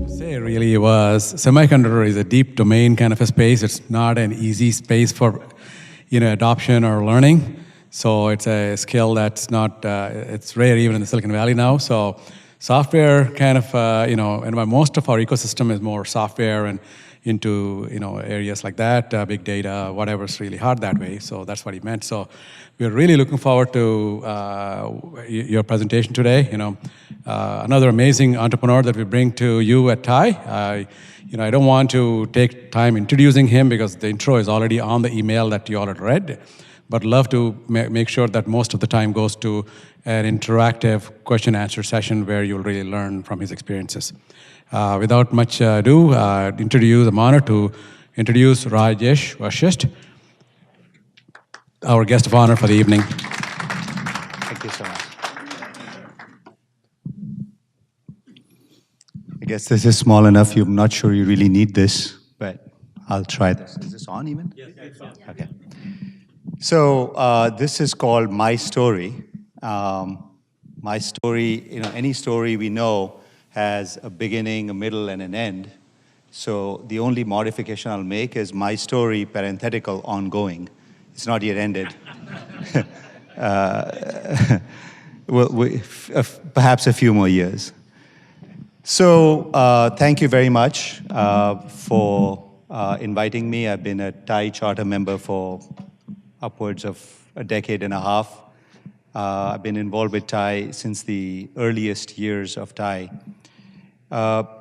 Say really was, semiconductor is a deep domain kind of a space. It's not an easy space for adoption or learning. So it's a skill that's not, it's rare even in the Silicon Valley now. So software kind of, and most of our ecosystem is more software and into areas like that, big data, whatever's really hard that way. So that's what he meant. So we're really looking forward to your presentation today. Another amazing entrepreneur that we bring to you at TIE. I don't want to take time introducing him because the intro is already on the email that you all had read. But love to make sure that most of the time goes to an interactive question-answer session where you'll really learn from his experiences. Without much ado, I'm honored to introduce Rajesh Vashist, our guest of honor for the evening. Thank you so much. I guess this is small enough. I'm not sure you really need this, but I'll try this. Is this on even? Yes, it's on. Okay. So this is called My Story. My story, any story we know has a beginning, a middle, and an end. So the only modification I'll make is my story, parenthetical, ongoing. It's not yet ended. Perhaps a few more years. So thank you very much for inviting me. I've been a TIE charter member for upwards of a decade and a half. I've been involved with TIE since the earliest years of TIE.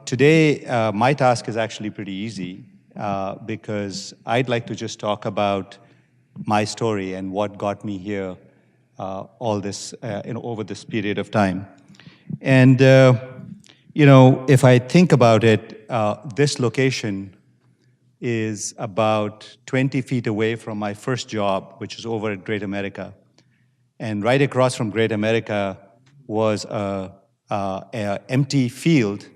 Today, my task is actually pretty easy because I'd like to just talk about my story and what got me here all this, over this period of time. And, if I think about it, this location is about 20 feet away from my first job, which is over at Great America. And right across from Great America was a empty field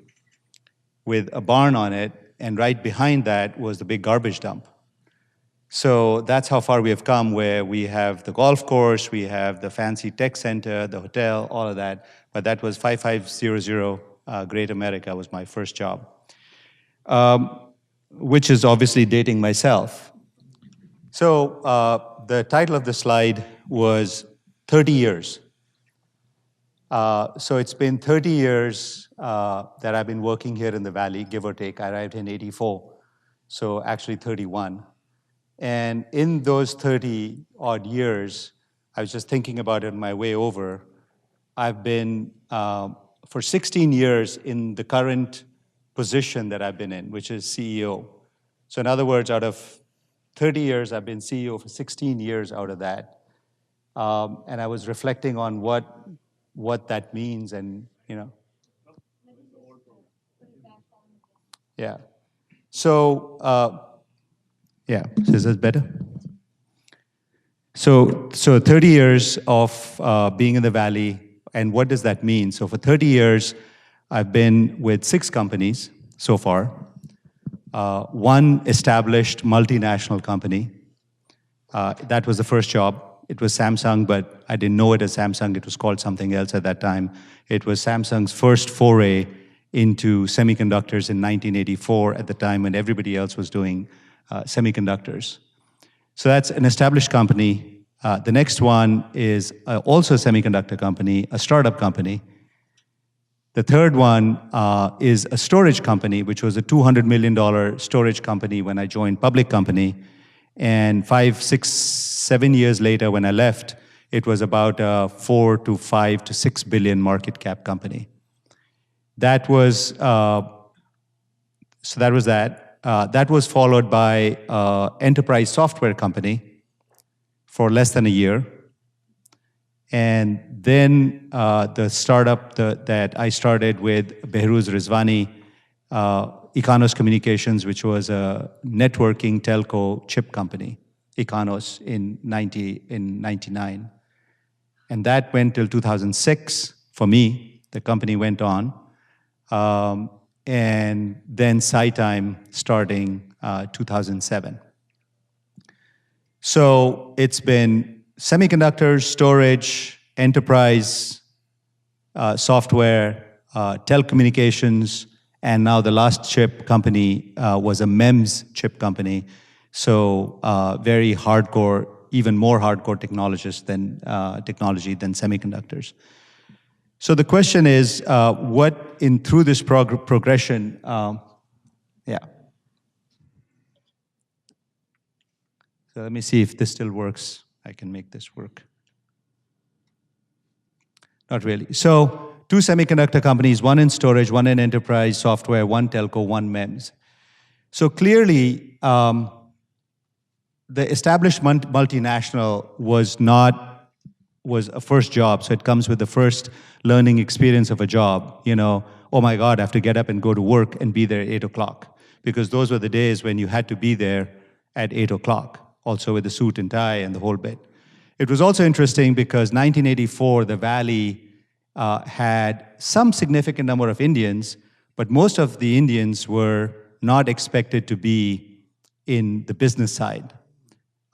with a barn on it, and right behind that was the big garbage dump. So that's how far we have come, where we have the golf course, we have the fancy tech center, the hotel, all of that. But that was 5500 Great America was my first job. Which is obviously dating myself. So the title of the slide was 30 years. So it's been 30 years that I've been working here in the Valley, give or take. I arrived in '84, so actually 31. And in those 30 odd years, I was just thinking about it on my way over. I've been for 16 years in the current position that I've been in, which is CEO. So in other words, out of 30 years, I've been CEO for 16 years out of that. And I was reflecting on what that means and, Yeah. So, so is this better? So 30 years of being in the Valley, and what does that mean? So for 30 years, I've been with 6 companies so far. One established multinational company. That was the first job. It was Samsung, but I didn't know it as Samsung. It was called something else at that time. It was Samsung's first foray into semiconductors in 1984 at the time when everybody else was doing semiconductors. So that's an established company. The next one is also a semiconductor company, a startup company. The third one is a storage company, which was a $200 million storage company when I joined, public company. And 5, 6, 7 years later when I left, it was about a 4 to 5 to 6 billion market cap company. That was, so that was that. That was followed by an enterprise software company for less than a year. And then the startup that I started with Behrooz Rizvani, Ikanos Communications, which was a networking telco chip company, Ikanos, in 99. And that went till 2006 for me. The company went on. And then SiTime starting 2007. So it's been semiconductors, storage, enterprise, software, telecommunications, and now the last chip company was a MEMS chip company. So very hardcore, even more hardcore technology than semiconductors. So the question is, through this progression, yeah. So let me see if this still works. I can make this work. Not really. So 2 semiconductor companies, one in storage, one in enterprise software, one telco, one MEMS. So clearly, the established multinational was a first job, so it comes with the first learning experience of a job. You know, oh my God, I have to get up and go to work and be there at 8 o'clock. Because those were the days when you had to be there at 8 o'clock, also with the suit and tie and the whole bit. It was also interesting because 1984, the Valley had some significant number of Indians, but most of the Indians were not expected to be in the business side.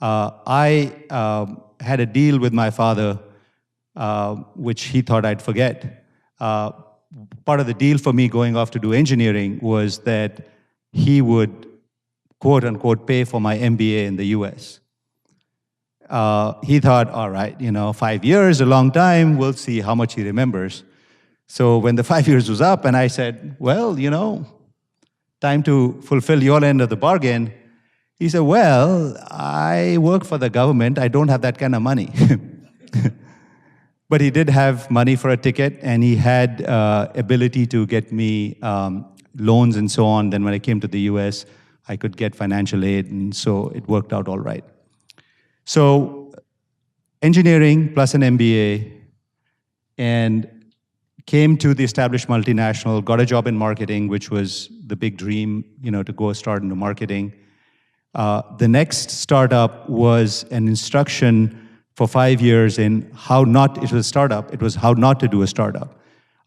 I had a deal with my father, which he thought I'd forget. Part of the deal for me going off to do engineering was that he would, quote unquote, pay for my MBA in the US. He thought, all right, 5 years, a long time, we'll see how much he remembers. So when the 5 years was up and I said, well, time to fulfill your end of the bargain, he said, well, I work for the government, I don't have that kind of money. But he did have money for a ticket, and he had ability to get me loans and so on. Then when I came to the US, I could get financial aid, and so it worked out all right. So engineering plus an MBA, and came to the established multinational, got a job in marketing, which was the big dream, to go start into marketing. The next startup was an instruction for 5 years in how not, it was a startup, it was how not to do a startup.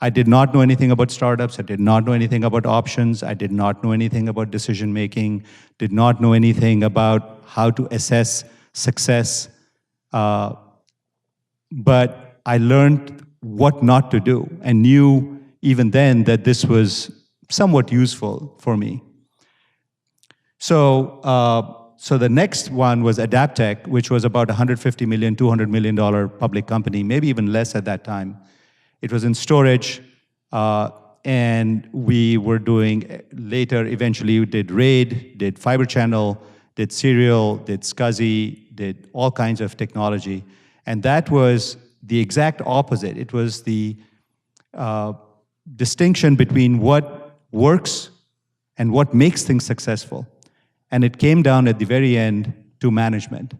I did not know anything about startups, I did not know anything about options, I did not know anything about decision making, did not know anything about how to assess success. But I learned what not to do and knew even then that this was somewhat useful for me. So the next one was Adaptec, which was about $150 million, $200 million public company, maybe even less at that time. It was in storage, and we were doing, later, eventually, we did RAID, did Fiber Channel, did Serial, did SCSI, did all kinds of technology. And that was the exact opposite. It was the distinction between what works and what makes things successful. And it came down at the very end to management.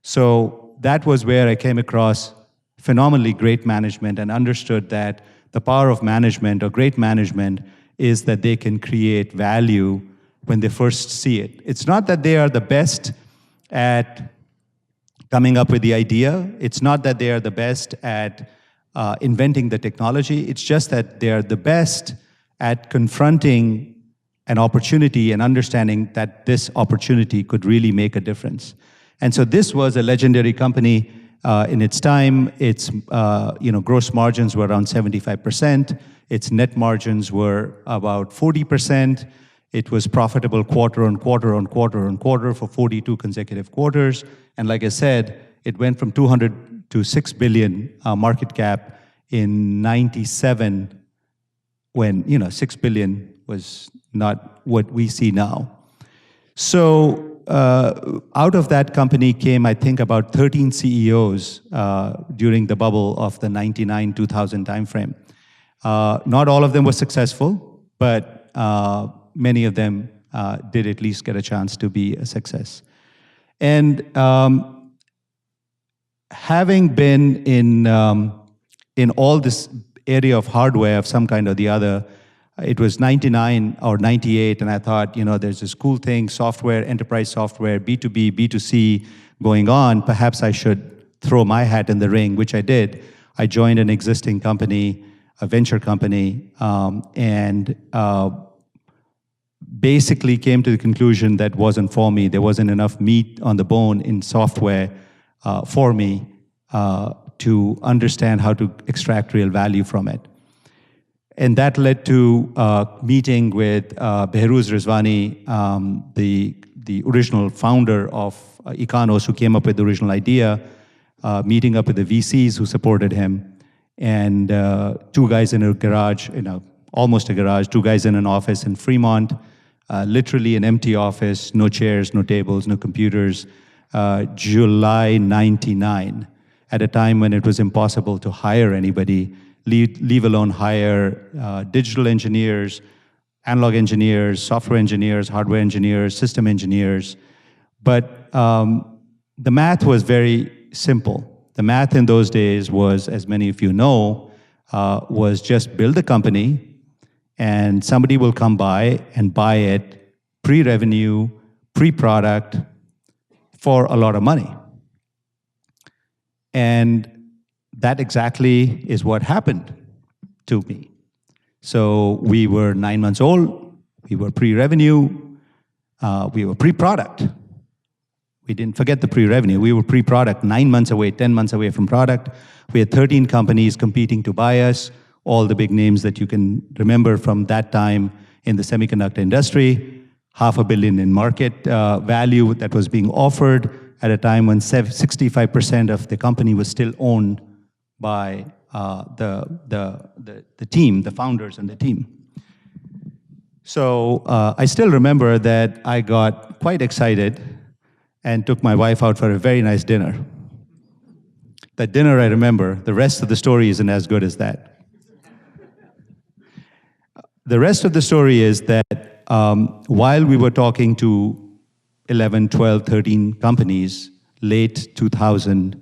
So that was where I came across phenomenally great management and understood that the power of management or great management is that they can create value when they first see it. It's not that they are the best at coming up with the idea. It's not that they are the best at inventing the technology. It's just that they are the best at confronting an opportunity and understanding that this opportunity could really make a difference. And so this was a legendary company in its time. Its gross margins were around 75%. Its net margins were about 40%. It was profitable quarter on quarter on quarter on quarter for 42 consecutive quarters. And like I said, it went from 200 to 6 billion market cap in 97, when 6 billion was not what we see now. So out of that company came, I think, about 13 CEOs during the bubble of the 99-2000 timeframe. Not all of them were successful, but many of them did at least get a chance to be a success. And having been in all this area of hardware of some kind or the other, it was 99 or 98, and I thought, there's this cool thing, software, enterprise software, B2B, B2C going on. Perhaps I should throw my hat in the ring, which I did. I joined an existing company, a venture company, and basically came to the conclusion that wasn't for me. There wasn't enough meat on the bone in software for me to understand how to extract real value from it. And that led to a meeting with Behrooz Rizvani, the original founder of Econos, who came up with the original idea, meeting up with the VCs who supported him, and two guys in a garage, almost a garage, two guys in an office in Fremont, literally an empty office, no chairs, no tables, no computers, July 99, at a time when it was impossible to hire anybody, leave alone hire digital engineers, analog engineers, software engineers, hardware engineers, system engineers. But the math was very simple. The math in those days was, as many of you know, was just build a company and somebody will come by and buy it pre-revenue, pre-product for a lot of money. And that exactly is what happened to me. So we were 9 months old, we were pre-revenue, we were pre-product. We didn't forget the pre-revenue, we were pre-product, 9 months away, 10 months away from product. We had 13 companies competing to buy us, all the big names that you can remember from that time in the semiconductor industry, $500 million in market value that was being offered at a time when 65% of the company was still owned by the team, the founders and the team. So I still remember that I got quite excited and took my wife out for a very nice dinner. That dinner I remember, the rest of the story isn't as good as that. The rest of the story is that while we were talking to 11, 12, 13 companies, late 2000,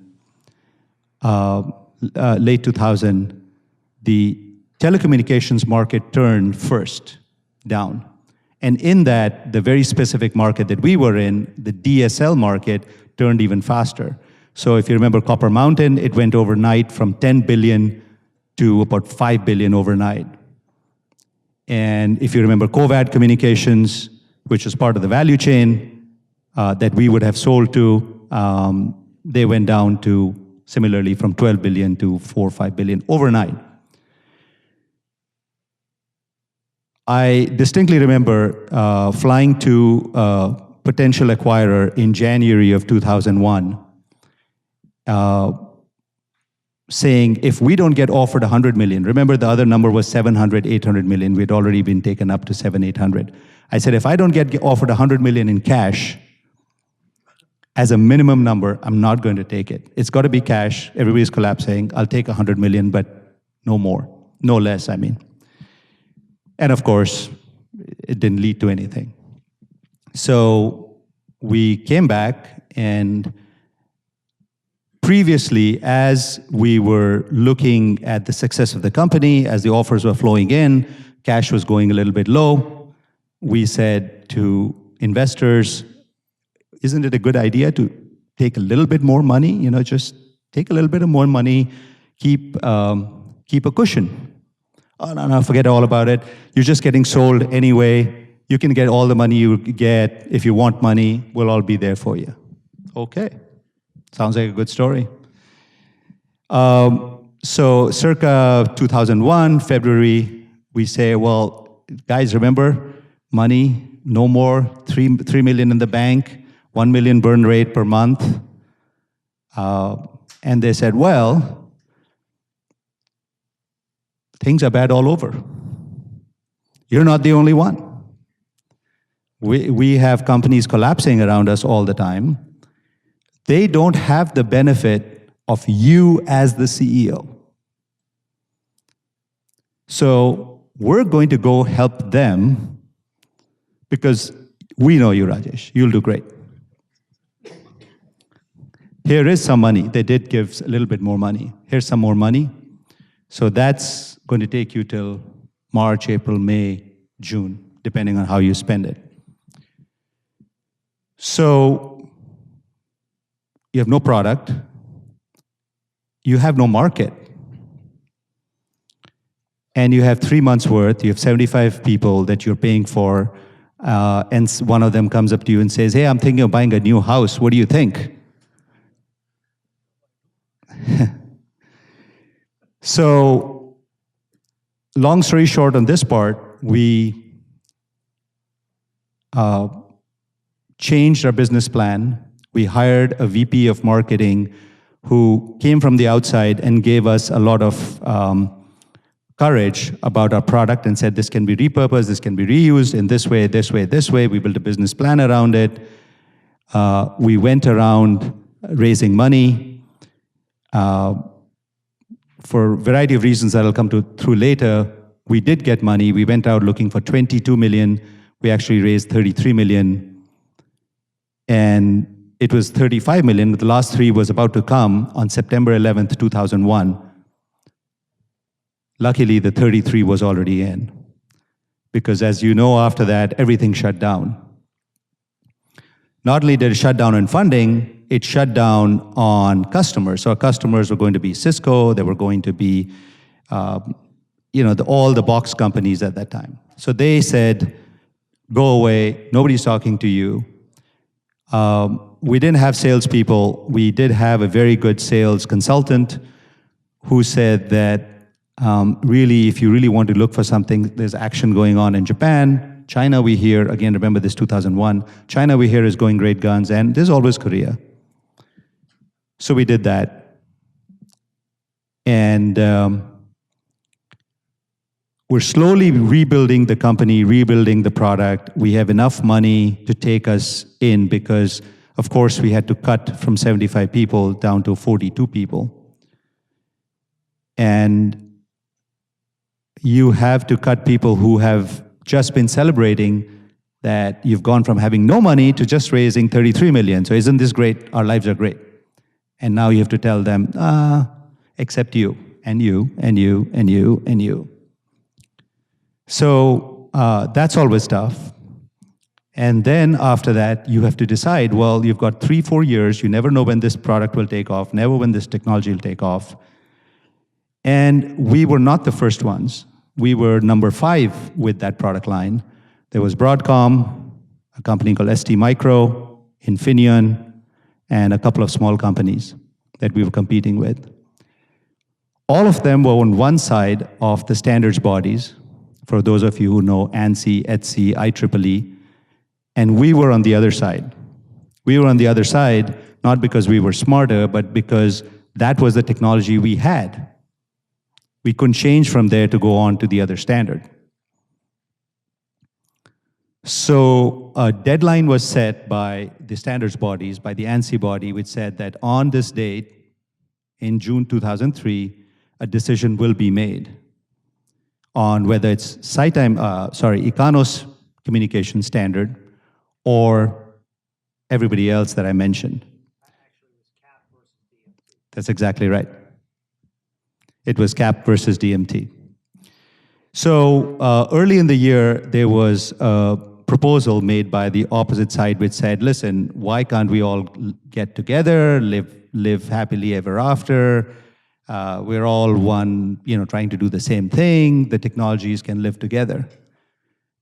the telecommunications market turned first down. And in that, the very specific market that we were in, the DSL market, turned even faster. So if you remember Copper Mountain, it went overnight from 10 billion to about 5 billion overnight. And if you remember Covad Communications, which was part of the value chain that we would have sold to, they went down to similarly from 12 billion to 4 or 5 billion overnight. I distinctly remember flying to a potential acquirer in January of 2001, saying, if we don't get offered 100 million, remember the other number was 700, 800 million, we'd already been taken up to 700, 800. I said, if I don't get offered 100 million in cash, as a minimum number, I'm not going to take it. It's got to be cash. Everybody's collapsing. I'll take 100 million, but no more, no less, I mean. And of course, it didn't lead to anything. So we came back, and previously, as we were looking at the success of the company, as the offers were flowing in, cash was going a little bit low, we said to investors, isn't it a good idea to take a little bit more money? Just take a little bit of more money, keep a cushion. Oh, no, forget all about it. You're just getting sold anyway. You can get all the money you get. If you want money, we'll all be there for you. Okay. Sounds like a good story. So circa 2001, February, we say, well, guys, remember, money, no more, 3 million in the bank, 1 million burn rate per month. And they said, well, things are bad all over. You're not the only one. We have companies collapsing around us all the time. They don't have the benefit of you as the CEO. So we're going to go help them because we know you, Rajesh. You'll do great. Here is some money. They did give a little bit more money. Here's some more money. So that's going to take you till March, April, May, June, depending on how you spend it. So you have no product. You have no market. And you have 3 months worth. You have 75 people that you're paying for. and one of them comes up to you and says, hey, I'm thinking of buying a new house. What do you think? So, long story short on this part, we changed our business plan. We hired a VP of marketing who came from the outside and gave us a lot of courage about our product and said, this can be repurposed, this can be reused in this way, this way, this way. We built a business plan around it. We went around raising money. For a variety of reasons that I'll come through later, we did get money. We went out looking for 22 million. We actually raised 33 million. And it was 35 million, but the last 3 was about to come on September 11th, 2001. Luckily, the 33 was already in. Because as you know, after that, everything shut down. Not only did it shut down on funding, it shut down on customers. So our customers were going to be Cisco, they were going to be all the box companies at that time. So they said, go away, nobody's talking to you. We didn't have salespeople. We did have a very good sales consultant who said that really, if you really want to look for something, there's action going on in Japan. China, we hear, again, remember this 2001, China, we hear, is going great guns, and there's always Korea. So we did that. And we're slowly rebuilding the company, rebuilding the product. We have enough money to take us in because, of course, we had to cut from 75 people down to 42 people. And you have to cut people who have just been celebrating that you've gone from having no money to just raising 33 million. So isn't this great? Our lives are great. And now you have to tell them, except you, and you, and you, and you, and you. So that's always tough. And then after that, you have to decide, well, you've got 3-4 years. You never know when this product will take off, never when this technology will take off. And we were not the first ones. We were number 5 with that product line. There was Broadcom, a company called ST Micro, Infineon, and a couple of small companies that we were competing with. All of them were on one side of the standards bodies, for those of you who know ANSI, ETSI, IEEE, and we were on the other side. We were on the other side not because we were smarter, but because that was the technology we had. We couldn't change from there to go on to the other standard. So a deadline was set by the standards bodies, by the ANSI body, which said that on this date, in June 2003, a decision will be made on whether it's Ikanos communication standard or everybody else that I mentioned. Actually, it was CAP versus DMT. That's exactly right. It was CAP versus DMT. So early in the year, there was a proposal made by the opposite side which said, listen, why can't we all get together, live happily ever after? We're all one, trying to do the same thing. The technologies can live together.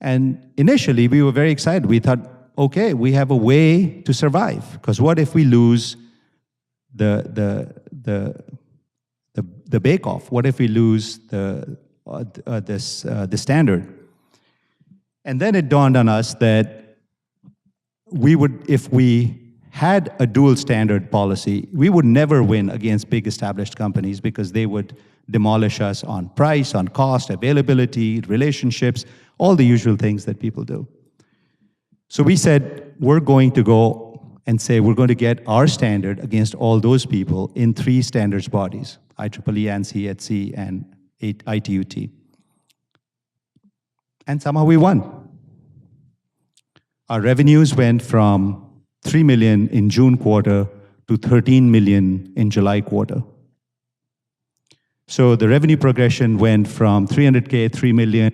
And initially, we were very excited. We thought, okay, we have a way to survive. Because what if we lose the bake-off? What if we lose the standard? And then it dawned on us that we would, if we had a dual standard policy, we would never win against big established companies because they would demolish us on price, on cost, availability, relationships, all the usual things that people do. So we said, we're going to go and say we're going to get our standard against all those people in 3 standards bodies, IEEE, ANSI, ETSI, and ITUT. And somehow we won. Our revenues went from 3 million in June quarter to 13 million in July quarter. So the revenue progression went from 300K, 3 million.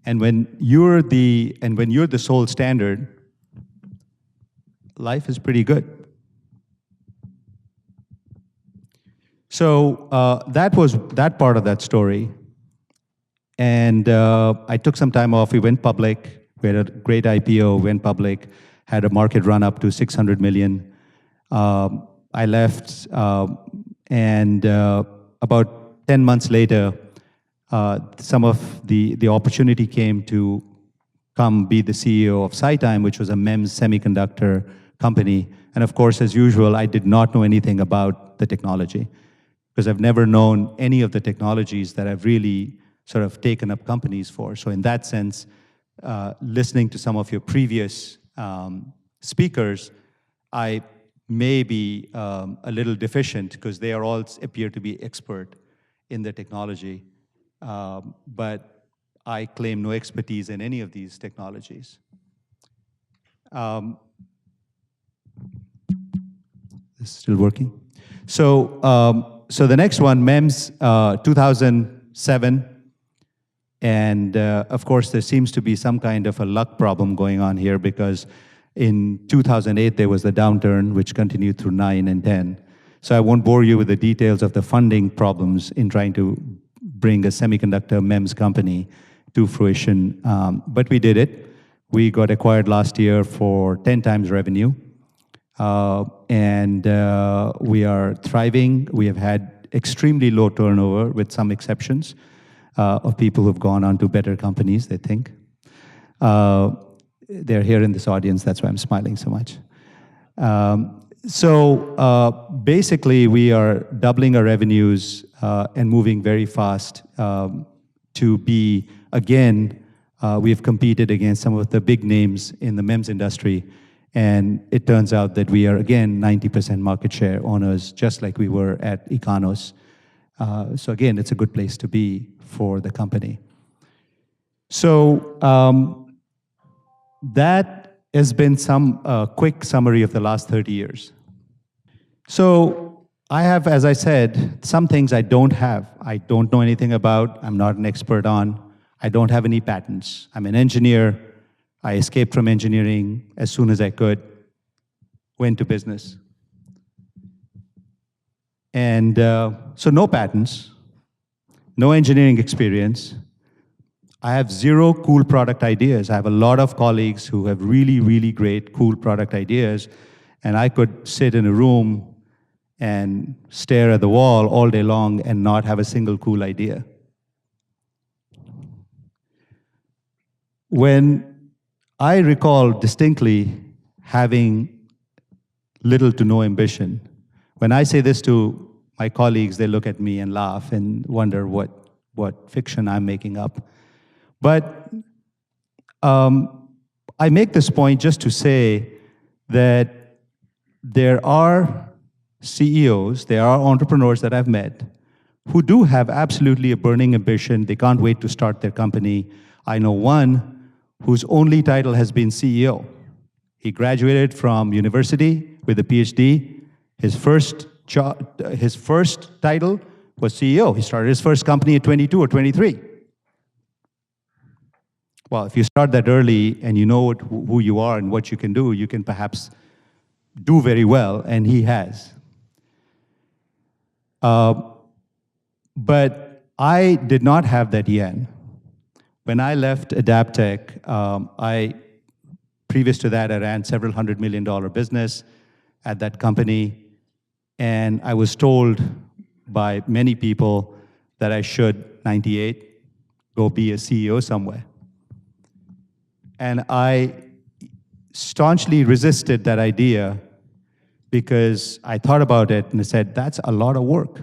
And when you're the sole standard, life is pretty good. So that was that part of that story. And I took some time off. We went public. We had a great IPO, went public, had a market run up to 600 million. I left, and about 10 months later, some of the opportunity came to come be the CEO of SiTime, which was a MEMS semiconductor company. And of course, as usual, I did not know anything about the technology, because I've never known any of the technologies that I've really sort of taken up companies for. So in that sense, listening to some of your previous speakers, I may be a little deficient, because they are all appear to be expert in the technology. But I claim no expertise in any of these technologies. Is this still working? So, so the next one, MEMS, 2007. And of course, there seems to be some kind of a luck problem going on here, because in 2008, there was the downturn, which continued through 9 and 10. So I won't bore you with the details of the funding problems in trying to bring a semiconductor MEMS company to fruition. But we did it. We got acquired last year for 10 times revenue. And we are thriving. We have had extremely low turnover, with some exceptions, of people who've gone on to better companies, they think. They're here in this audience, that's why I'm smiling so much. So basically, we are doubling our revenues and moving very fast to be, again, we've competed against some of the big names in the MEMS industry, and it turns out that we are, again, 90% market share owners, just like we were at Econos. So again, it's a good place to be for the company. So that has been some quick summary of the last 30 years. So I have, as I said, some things I don't have. I don't know anything about, I'm not an expert on. I don't have any patents. I'm an engineer. I escaped from engineering as soon as I could, went to business. And so no patents, no engineering experience. I have zero cool product ideas. I have a lot of colleagues who have really, really great, cool product ideas, and I could sit in a room and stare at the wall all day long and not have a single cool idea. When I recall distinctly having little to no ambition, when I say this to my colleagues, they look at me and laugh and wonder what fiction I'm making up. But I make this point just to say that there are CEOs, there are entrepreneurs that I've met who do have absolutely a burning ambition. They can't wait to start their company. I know one whose only title has been CEO. He graduated from university with a PhD. His first title was CEO. He started his first company at 22 or 23. Well, if you start that early and you know who you are and what you can do, you can perhaps do very well, and he has. But I did not have that yet. When I left Adaptec, previous to that, I ran several $100 million business at that company, and I was told by many people that I should, 98, go be a CEO somewhere. And I staunchly resisted that idea because I thought about it and I said, that's a lot of work.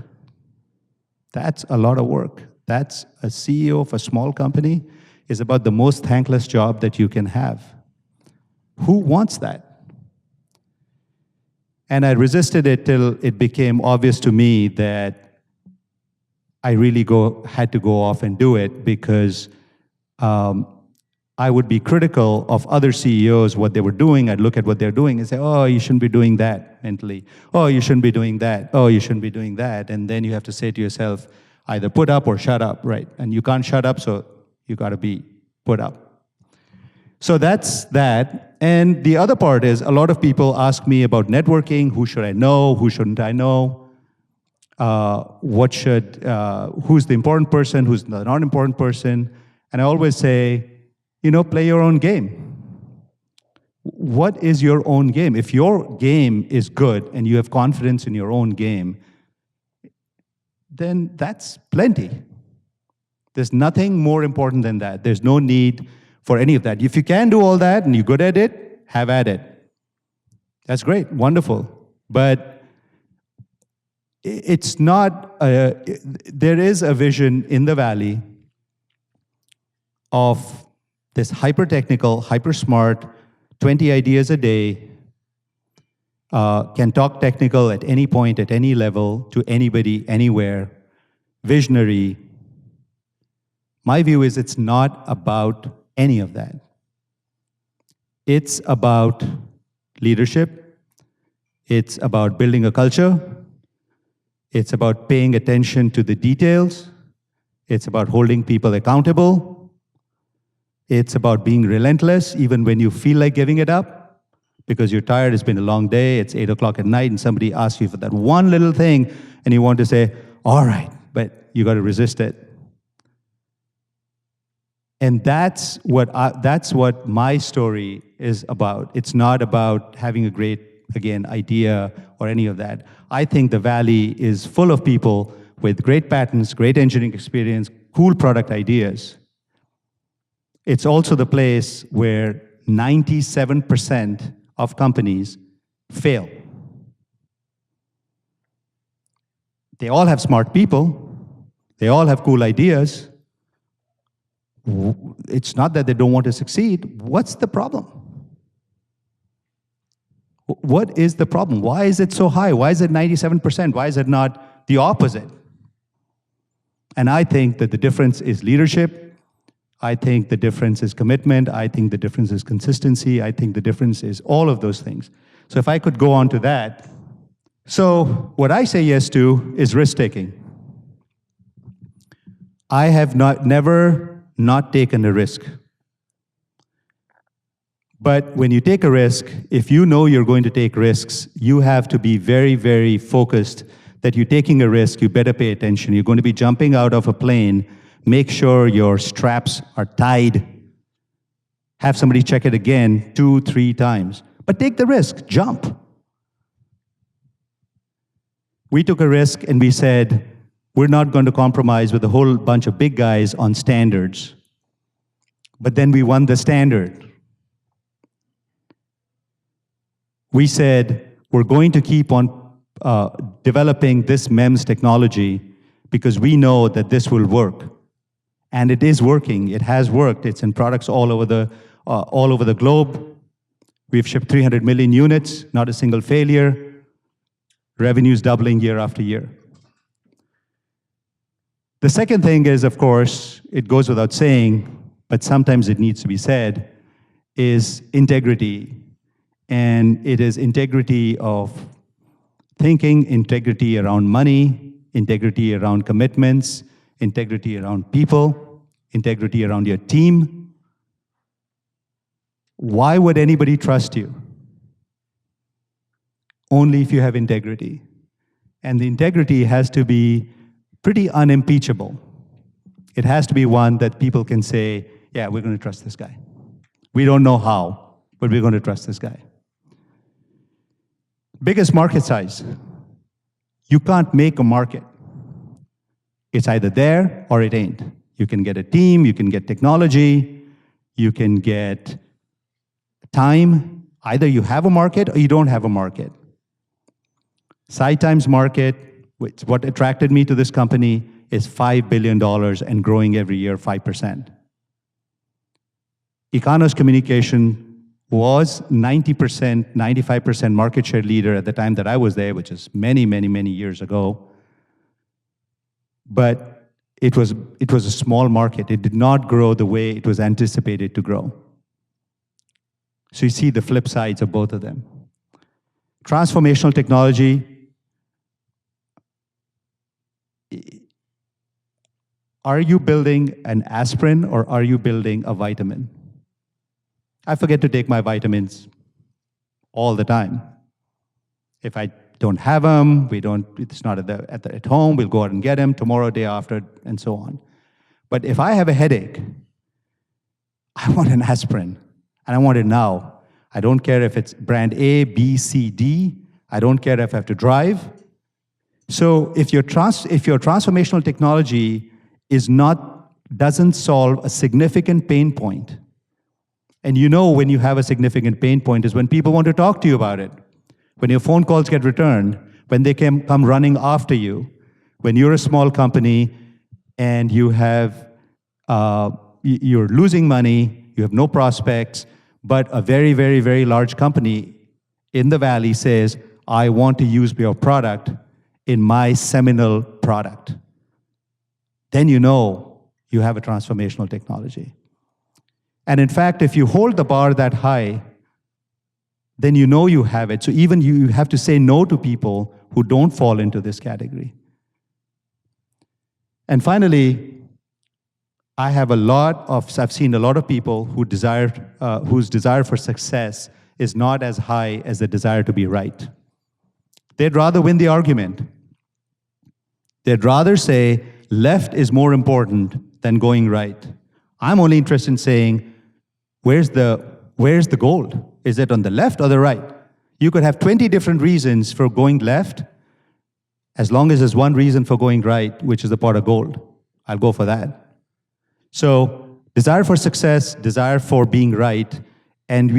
That's a lot of work. That's a CEO of a small company is about the most thankless job that you can have. Who wants that? And I resisted it till it became obvious to me that I really had to go off and do it, because I would be critical of other CEOs, what they were doing. I'd look at what they're doing and say, oh, you shouldn't be doing that mentally. Oh, you shouldn't be doing that. Oh, you shouldn't be doing that. And then you have to say to yourself, either put up or shut up, right? And you can't shut up, so you got to be put up. So that's that. And the other part is a lot of people ask me about networking. Who should I know? Who shouldn't I know? Who's the important person? Who's the not important person? And I always say, play your own game. What is your own game? If your game is good and you have confidence in your own game, then that's plenty. There's nothing more important than that. There's no need for any of that. If you can do all that and you're good at it, have at it. That's great, wonderful. But it's not, there is a vision in the Valley of this hyper-technical, hyper-smart, 20 ideas a day, can talk technical at any point, at any level, to anybody, anywhere, visionary. My view is it's not about any of that. It's about leadership. It's about building a culture. It's about paying attention to the details. It's about holding people accountable. It's about being relentless even when you feel like giving it up because you're tired, it's been a long day, it's 8 o'clock at night, and somebody asks you for that one little thing, and you want to say, all right, but you got to resist it. And that's what my story is about. It's not about having a great, again, idea or any of that. I think the Valley is full of people with great patents, great engineering experience, cool product ideas. It's also the place where 97% of companies fail. They all have smart people. They all have cool ideas. It's not that they don't want to succeed. What's the problem? What is the problem? Why is it so high? Why is it 97%? Why is it not the opposite? And I think that the difference is leadership. I think the difference is commitment. I think the difference is consistency. I think the difference is all of those things. So if I could go on to that. So what I say yes to is risk-taking. I have never not taken a risk. But when you take a risk, if you know you're going to take risks, you have to be very, very focused that you're taking a risk, you better pay attention. You're going to be jumping out of a plane, make sure your straps are tied. Have somebody check it again 2, 3 times. But take the risk, jump. We took a risk and we said, we're not going to compromise with a whole bunch of big guys on standards. But then we won the standard. We said, we're going to keep on developing this MEMS technology because we know that this will work. And it is working. It has worked. It's in products all over the globe. We've shipped 300 million units, not a single failure. Revenues doubling year after year. The second thing is, of course, it goes without saying, but sometimes it needs to be said, is integrity. And it is integrity of thinking, integrity around money, integrity around commitments, integrity around people, integrity around your team. Why would anybody trust you? Only if you have integrity. And the integrity has to be pretty unimpeachable. It has to be one that people can say, yeah, we're going to trust this guy. We don't know how, but we're going to trust this guy. Biggest market size. You can't make a market. It's either there or it ain't. You can get a team, you can get technology, you can get time. Either you have a market or you don't have a market. SiTime's market, which what attracted me to this company, is $5 billion and growing every year 5%. Econos Communication was 90%, 95% market share leader at the time that I was there, which is many, many, many years ago. But it was a small market. It did not grow the way it was anticipated to grow. So you see the flip sides of both of them. Transformational technology. Are you building an aspirin or are you building a vitamin? I forget to take my vitamins all the time. If I don't have them, it's not at home, we'll go out and get them tomorrow, day after, and so on. But if I have a headache, I want an aspirin, and I want it now. I don't care if it's brand A, B, C, D. I don't care if I have to drive. So if your transformational technology doesn't solve a significant pain point, and you know when you have a significant pain point is when people want to talk to you about it, when your phone calls get returned, when they come running after you, when you're a small company and you're losing money, you have no prospects, but a very, very, very large company in the Valley says, I want to use your product in my seminal product. Then you know you have a transformational technology. And in fact, if you hold the bar that high, then you know you have it. So even you have to say no to people who don't fall into this category. And finally, I've seen a lot of people whose desire for success is not as high as the desire to be right. They'd rather win the argument. They'd rather say left is more important than going right. I'm only interested in saying, where's the gold? Is it on the left or the right? You could have 20 different reasons for going left, as long as there's one reason for going right, which is the pot of gold. I'll go for that. So, desire for success, desire for being right, and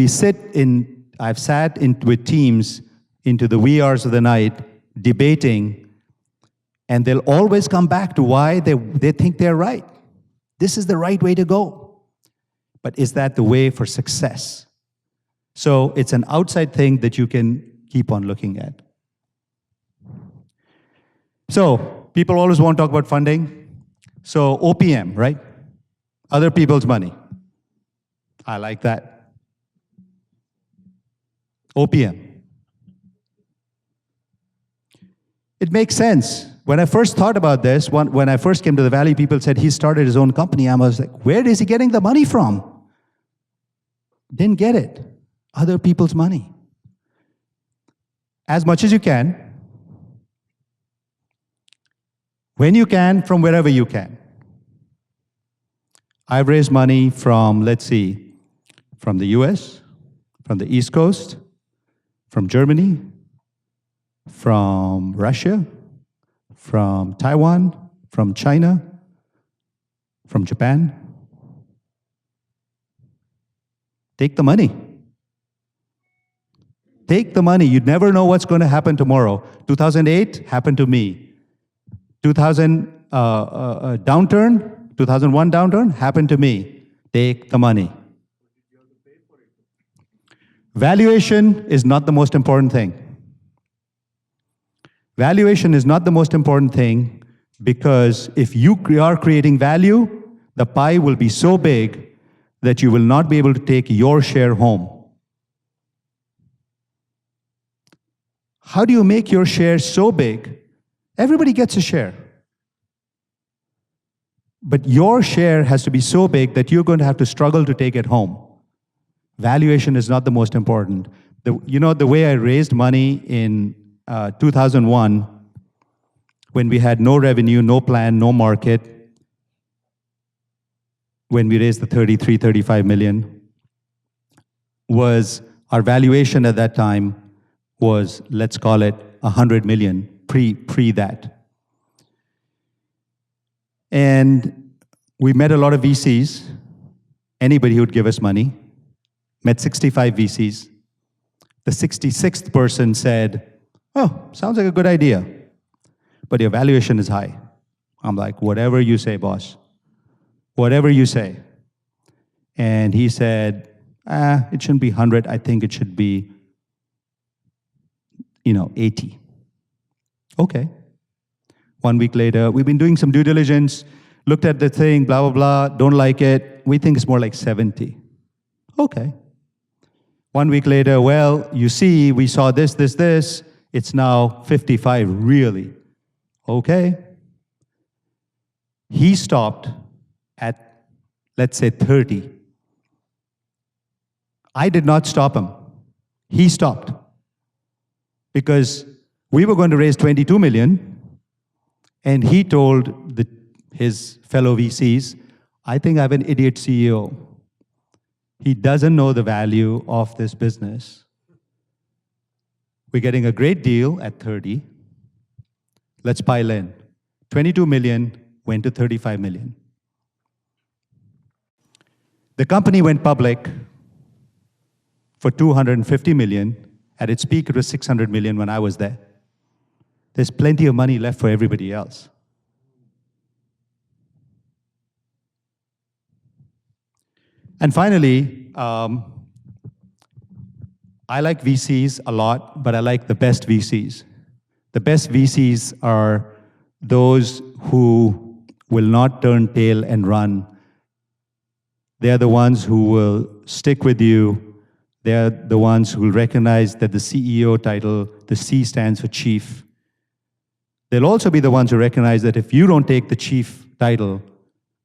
I've sat with teams into the wee hours of the night debating, and they'll always come back to why they think they're right. This is the right way to go. But is that the way for success? So it's an outside thing that you can keep on looking at. So people always want to talk about funding. So OPM, right? Other people's money. I like that. OPM. It makes sense. When I first thought about this, when I first came to the Valley, people said he started his own company. I was like, where is he getting the money from? Didn't get it. Other people's money. As much as you can. When you can, from wherever you can. I've raised money from, from the US, from the East Coast, from Germany, from Russia, from Taiwan, from China, from Japan. Take the money. Take the money. You never know what's going to happen tomorrow. 2008 happened to me. 2001 downturn happened to me. Take the money. Valuation is not the most important thing. Valuation is not the most important thing because if you are creating value, the pie will be so big that you will not be able to take your share home. How do you make your share so big? Everybody gets a share. But your share has to be so big that you're going to have to struggle to take it home. Valuation is not the most important. The way I raised money in 2001, when we had no revenue, no plan, no market, when we raised the 35 million, was our valuation at that time was, let's call it 100 million, pre that. And we met a lot of VCs, anybody who would give us money, met 65 VCs. The 66th person said, oh, sounds like a good idea, but your valuation is high. I'm like, whatever you say, boss. Whatever you say. And he said, it shouldn't be 100, I think it should be 80. Okay. 1 week later, we've been doing some due diligence, looked at the thing, blah, blah, blah, don't like it. We think it's more like 70. Okay. 1 week later, well, you see, we saw this. It's now 55, really. Okay. He stopped at, let's say, 30. I did not stop him. He stopped. Because we were going to raise 22 million, and he told his fellow VCs, I think I have an idiot CEO. He doesn't know the value of this business. We're getting a great deal at 30. Let's pile in. 22 million went to 35 million. The company went public for 250 million. At its peak, it was 600 million when I was there. There's plenty of money left for everybody else. And finally, I like VCs a lot, but I like the best VCs. The best VCs are those who will not turn tail and run. They're the ones who will stick with you. They're the ones who will recognize that the CEO title, the C stands for chief. They'll also be the ones who recognize that if you don't take the chief title,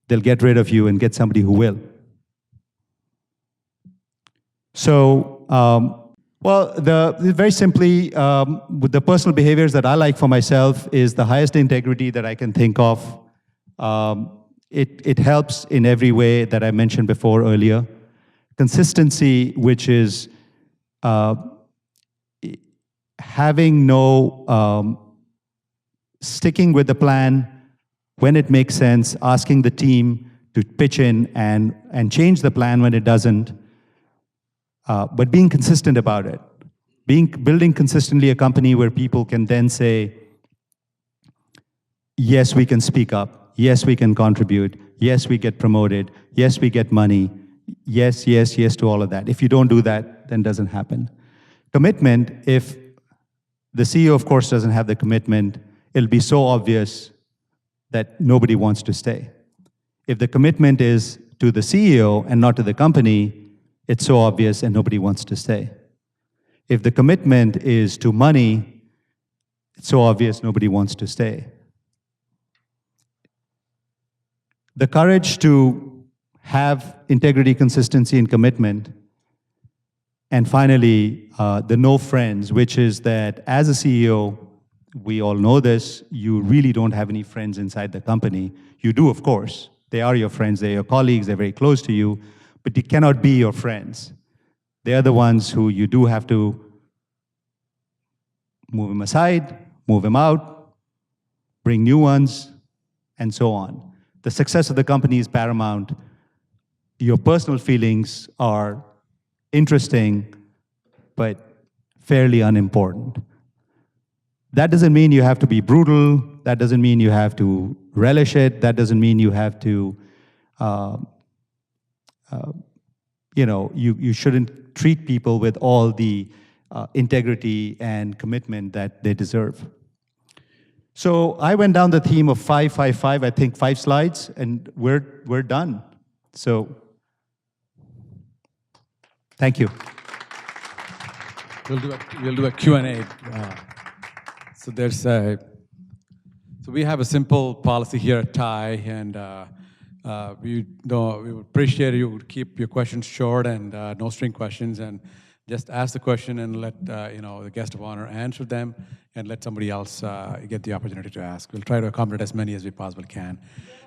they'll get rid of you and get somebody who will. So, very simply, with the personal behaviors that I like for myself is the highest integrity that I can think of. It helps in every way that I mentioned before earlier. Consistency, which is having sticking with the plan when it makes sense, asking the team to pitch in and change the plan when it doesn't. But being consistent about it. Building consistently a company where people can then say, yes, we can speak up. Yes, we can contribute. Yes, we get promoted. Yes, we get money. Yes, yes, yes to all of that. If you don't do that, then it doesn't happen. Commitment, if the CEO, of course, doesn't have the commitment, it'll be so obvious that nobody wants to stay. If the commitment is to the CEO and not to the company, it's so obvious and nobody wants to stay. If the commitment is to money, it's so obvious nobody wants to stay. The courage to have integrity, consistency, and commitment. And finally, the no friends, which is that as a CEO, we all know this, you really don't have any friends inside the company. You do, of course. They are your friends, they're your colleagues, they're very close to you, but they cannot be your friends. They are the ones who you do have to move them aside, move them out, bring new ones, and so on. The success of the company is paramount. Your personal feelings are interesting, but fairly unimportant. That doesn't mean you have to be brutal. That doesn't mean you have to relish it. That doesn't mean you have to, you shouldn't treat people with all the integrity and commitment that they deserve. So I went down the theme of 5, 5, 5, I think 5 slides, and we're done. So thank you. We'll do a Q&A. So we have a simple policy here at TIE, and we would appreciate you would keep your questions short and no string questions, and just ask the question and let the guest of honor answer them, and let somebody else get the opportunity to ask. We'll try to accommodate as many as we possibly can.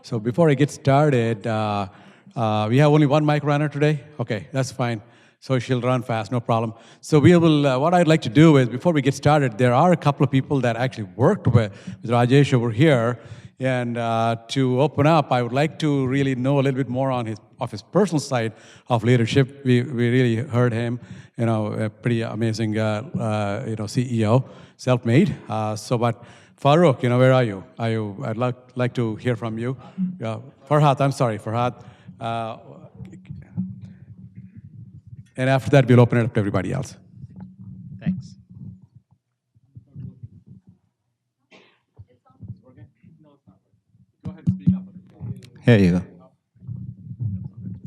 So before I get started, we have only one mic runner today. Okay, that's fine. So she'll run fast, no problem. So we will. What I'd like to do is, before we get started, there are a couple of people that actually worked with Rajesh over here, and to open up, I would like to really know a little bit more on his personal side of leadership. We really heard him, a pretty amazing CEO, self-made. But Farooq, where are you? I'd like to hear from you. Farhad, I'm sorry, Farhad. And after that, we'll open it up to everybody else. Thanks. Go ahead and speak up. Here you go.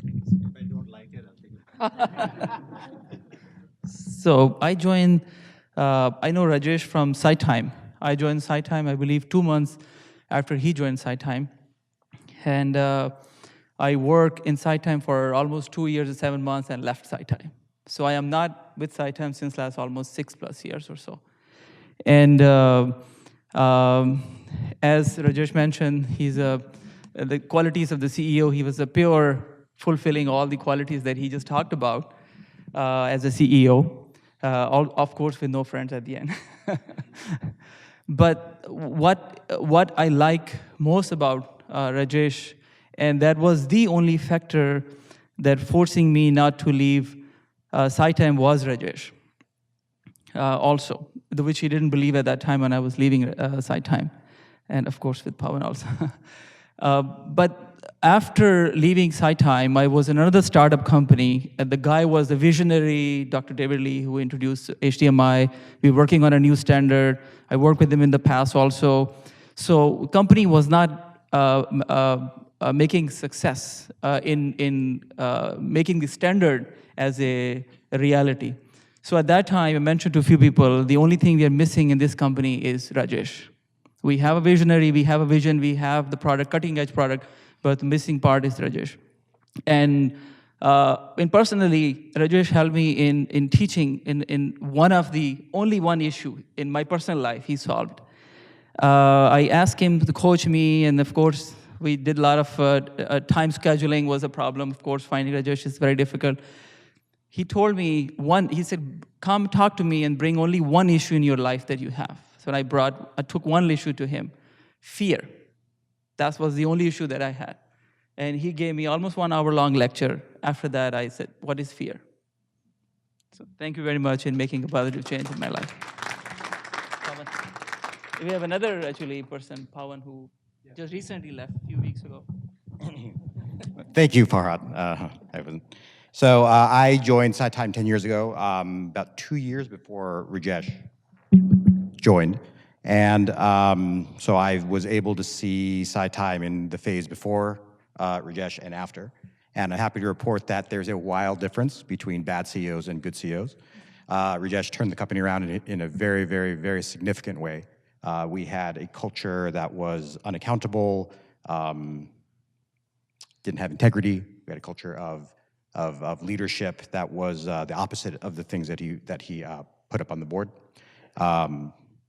If I don't like it, I'll take it. So I joined, I know Rajesh from SiTime. I joined SiTime, I believe, 2 months after he joined SiTime. And I worked in SiTime for almost 2 years and 7 months and left SiTime. So I am not with SiTime since last almost 6+ years or so. And as Rajesh mentioned, the qualities of the CEO, he was a pure fulfilling all the qualities that he just talked about as a CEO, of course with no friends at the end. But what I like most about Rajesh, and that was the only factor that forcing me not to leave SiTime, was Rajesh. Also, which he didn't believe at that time when I was leaving SiTime, and of course with Pawan also. But after leaving SiTime, I was in another startup company, and the guy was the visionary, Dr. David Lee, who introduced HDMI. We were working on a new standard. I worked with him in the past also. So company was not making success in making the standard as a reality. So at that time, I mentioned to a few people, the only thing we are missing in this company is Rajesh. We have a visionary, we have a vision, we have the product, cutting edge product, but the missing part is Rajesh. And personally, Rajesh helped me in teaching in one of the only one issue in my personal life he solved. I asked him to coach me, and of course, we did a lot of time scheduling was a problem. Of course, finding Rajesh is very difficult. He told me he said, come talk to me and bring only one issue in your life that you have. So I took one issue to him, fear. That was the only issue that I had. And he gave me almost 1 hour long lecture. After that, I said, what is fear? So thank you very much in making a positive change in my life. Pawan. We have another actually person, Pawan, who just recently left a few weeks ago. Thank you, Farhad. So I joined SiTime 10 years ago, about 2 years before Rajesh joined. And so I was able to see SiTime in the phase before Rajesh and after. And I'm happy to report that there's a wild difference between bad CEOs and good CEOs. Rajesh turned the company around in a very, very, very significant way. We had a culture that was unaccountable, didn't have integrity. We had a culture of leadership that was the opposite of the things that he put up on the board.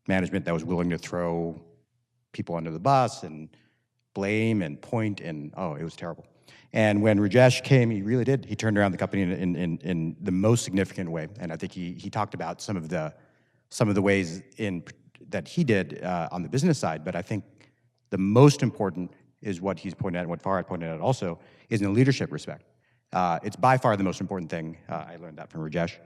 Management that was willing to throw people under the bus and blame and point, and it was terrible. And when Rajesh came, he really did. He turned around the company in the most significant way. And I think he talked about some of the ways that he did on the business side. But I think the most important is what he's pointed out, and what Farhad pointed out also, is in the leadership respect. It's by far the most important thing. I learned that from Rajesh.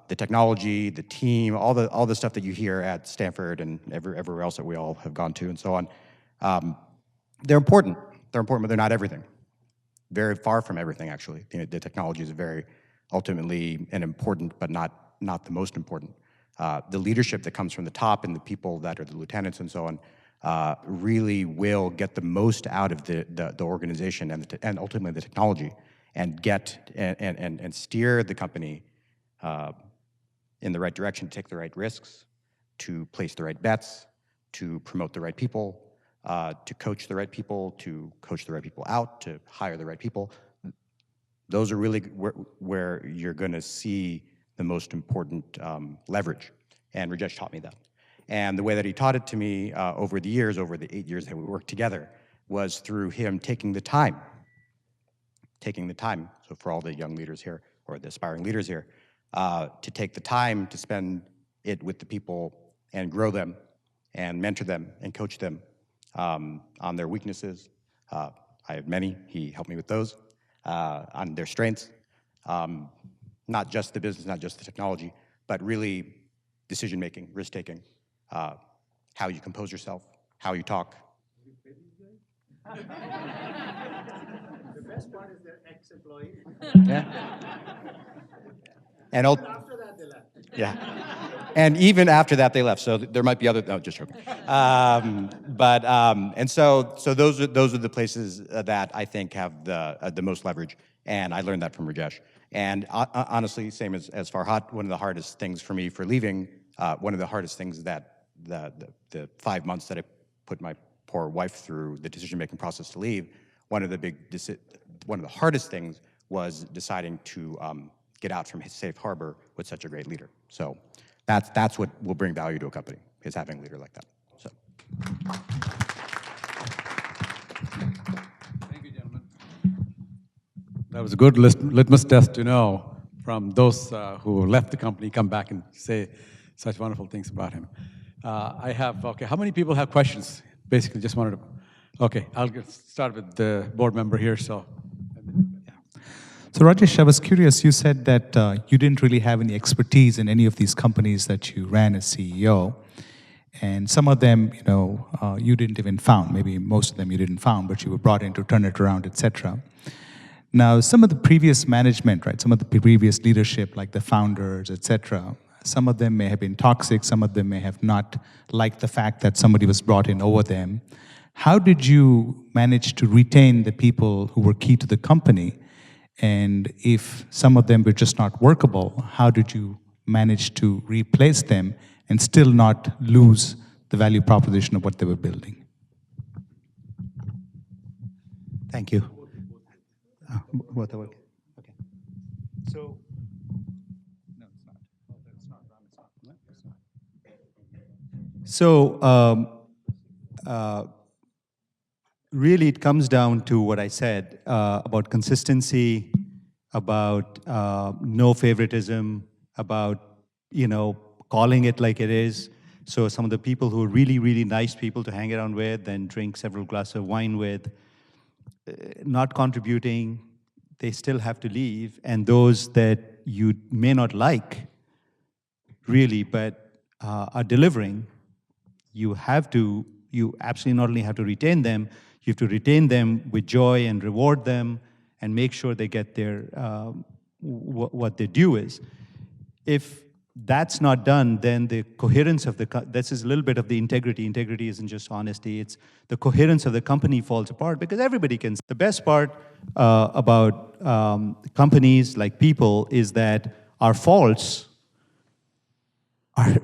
The technology, the team, all the stuff that you hear at Stanford and everywhere else that we all have gone to and so on, they're important. They're important, but they're not everything. Very far from everything, actually. The technology is very ultimately an important, but not the most important. The leadership that comes from the top and the people that are the lieutenants and so on really will get the most out of the organization and ultimately the technology, and get and steer the company in the right direction, to take the right risks, to place the right bets, to promote the right people, to coach the right people, to coach the right people out, to hire the right people. Those are really where you're going to see the most important leverage. And Rajesh taught me that. And the way that he taught it to me over the 8 years that we worked together, was through him taking the time. So for all the young leaders here, or the aspiring leaders here, to take the time to spend it with the people and grow them and mentor them and coach them on their weaknesses. I have many. He helped me with those. On their strengths, not just the business, not just the technology, but really decision-making, risk-taking, how you compose yourself, how you talk. The best part is they're ex-employees. Yeah. And After that, they left. yeah. And even after that, they left. So there might be other. No, just joking. And so those are the places that I think have the most leverage. And I learned that from Rajesh. And honestly, same as Farhad, one of the hardest things for me for leaving, one of the hardest things that the 5 months that I put my poor wife through the decision-making process to leave, one of the hardest things was deciding to get out from his safe harbor with such a great leader. So that's what will bring value to a company, is having a leader like that. So. Thank you, gentlemen. That was a good litmus test to know from those who left the company, come back and say such wonderful things about him. Okay, how many people have questions? Basically, just wanted to, okay, I'll start with the board member here, so. So Rajesh, I was curious, you said that you didn't really have any expertise in any of these companies that you ran as CEO. And some of them, you didn't even found. Maybe most of them you didn't found, but you were brought in to turn it around, etc. Now, some of the previous management, right, some of the previous leadership, like the founders, etc., some of them may have been toxic, some of them may have not liked the fact that somebody was brought in over them. How did you manage to retain the people who were key to the company? And if some of them were just not workable, how did you manage to replace them and still not lose the value proposition of what they were building? Thank you. Both are working. Okay. So, no, it's not. Oh, that's not. No, it's not. So, really, it comes down to what I said about consistency, about no favoritism, about calling it like it is. So some of the people who are really, really nice people to hang around with and drink several glasses of wine with, not contributing, they still have to leave. And those that you may not like, really, but are delivering, you absolutely not only have to retain them, you have to retain them with joy and reward them and make sure they get their what their due is. If that's not done, then the coherence of this is a little bit of the integrity. Integrity isn't just honesty, it's the coherence of the company falls apart because everybody can. The best part about companies like people is that our faults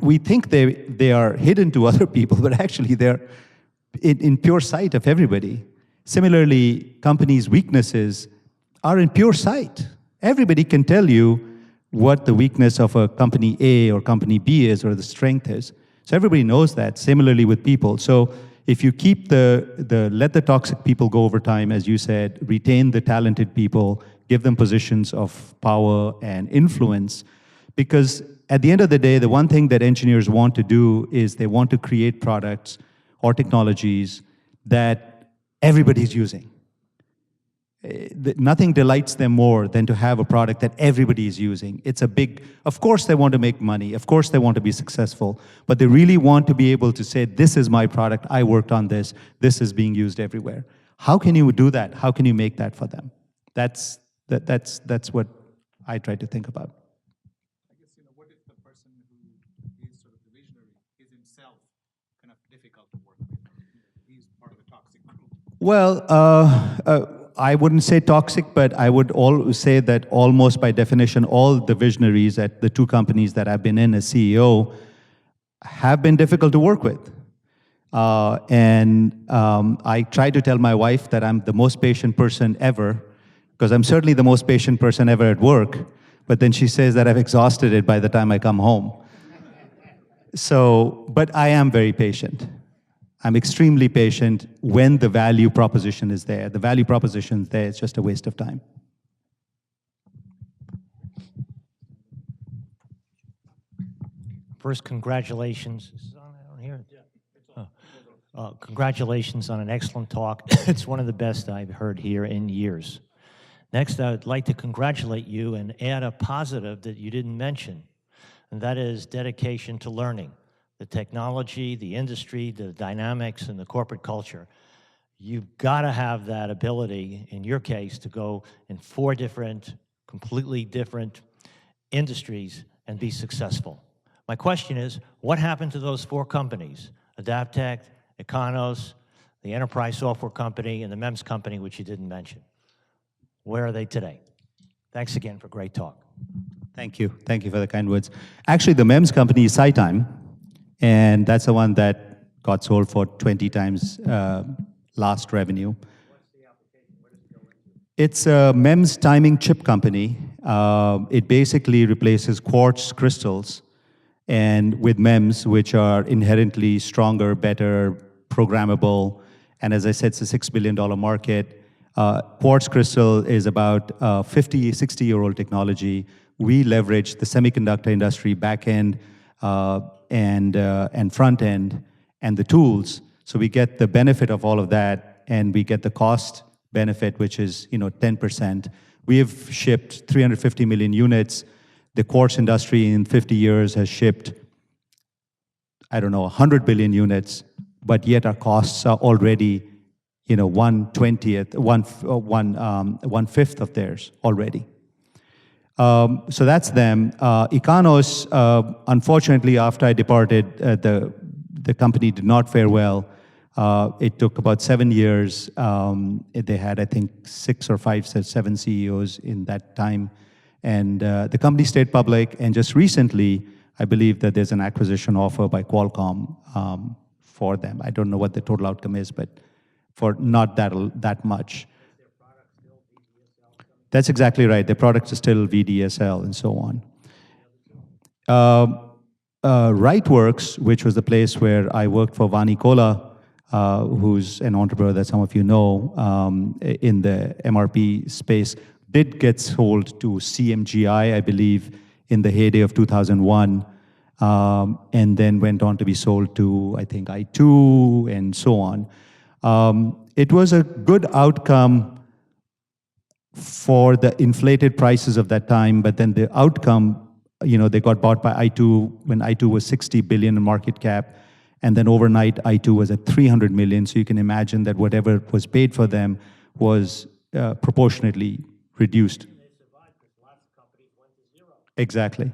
we think they are hidden to other people, but actually they're in pure sight of everybody. Similarly, companies' weaknesses are in pure sight. Everybody can tell you what the weakness of a company A or company B is or the strength is. So everybody knows that. Similarly with people. So if you keep let the toxic people go over time, as you said, retain the talented people, give them positions of power and influence, because at the end of the day, the one thing that engineers want to do is they want to create products or technologies that everybody's using. Nothing delights them more than to have a product that everybody is using. It's a big, of course they want to make money, of course they want to be successful, but they really want to be able to say, this is my product, I worked on this is being used everywhere. How can you do that? How can you make that for them? That's what I try to think about. I guess, what if the person who is sort of the visionary is himself kind of difficult to work with? He's part of the toxic group. Well, I wouldn't say toxic, but I would say that almost by definition, all the visionaries at the two companies that I've been in as CEO have been difficult to work with. I try to tell my wife that I'm the most patient person ever, because I'm certainly the most patient person ever at work, but then she says that I've exhausted it by the time I come home. So, but I am very patient. I'm extremely patient when the value proposition is there. The value proposition is there, it's just a waste of time. First, congratulations. Is this on? I don't hear it. Yeah, it's on. Congratulations on an excellent talk. It's one of the best I've heard here in years. Next, I'd like to congratulate you and add a positive that you didn't mention, and that is dedication to learning. The technology, the industry, the dynamics, and the corporate culture. You've got to have that ability, in your case, to go in 4 different, completely different industries and be successful. My question is, what happened to those 4 companies? Adaptec, Econos, the enterprise software company, and the MEMS company, which you didn't mention. Where are they today? Thanks again for a great talk. Thank you. Thank you for the kind words. Actually, the MEMS company is SiTime, and that's the one that got sold for 20 times last revenue. What's the application? What does it go into? It's a MEMS timing chip company, It basically replaces quartz crystals and with MEMS, which are inherently stronger, better, programmable. And as I said, it's a $6 billion market. Quartz crystal is about 50, 60-year-old technology. We leverage the semiconductor industry back end and front end and the tools. So we get the benefit of all of that, and we get the cost benefit, which is 10%. We have shipped 350 million units. The quartz industry in 50 years has shipped, I don't know, 100 billion units, but yet our costs are already, 1/20th, one fifth of theirs already. So that's them. Ikanos, unfortunately, after I departed, the company did not fare well. It took about 7 years. They had, I think, 6 or 5, 7 CEOs in that time. And the company stayed public, and just recently, I believe that there's an acquisition offer by Qualcomm for them. I don't know what the total outcome is, but for not that much. That's exactly right. Their product is still VDSL and so on. Rightworks, which was the place where I worked for Vani Kola, who's an entrepreneur that some of you know in the MRP space, did get sold to CMGI, I believe, in the heyday of 2001, and then went on to be sold to, I think, I2 and so on. It was a good outcome for the inflated prices of that time, but then the outcome, they got bought by I2 when I2 was 60 billion in market cap, and then overnight I2 was at 300 million. So you can imagine that whatever was paid for them was proportionately reduced. They survived because lots of companies went to zero. Exactly.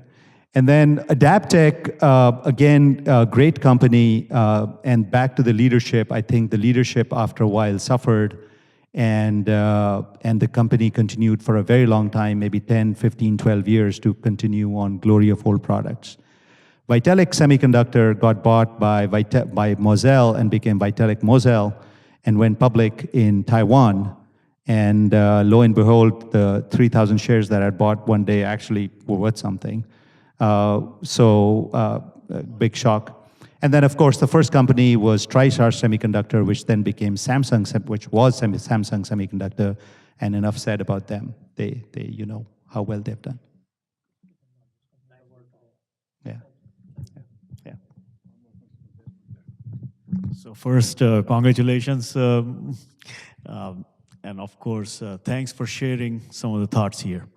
And then Adaptec, again, a great company, and back to the leadership. I think the leadership after a while suffered, and the company continued for a very long time, maybe 10, 15, 12 years to continue on glory of old products. Vitalik Semiconductor got bought by Moselle and became Vitalik Moselle and went public in Taiwan. And lo and behold, the 3,000 shares that I bought one day actually were worth something. Big shock. And then, of course, the first company was Tristar Semiconductor, which then became Samsung, which was Samsung Semiconductor. And enough said about them. They how well they've done. Yeah. Yeah. So first, congratulations. And of course, thanks for sharing some of the thoughts here.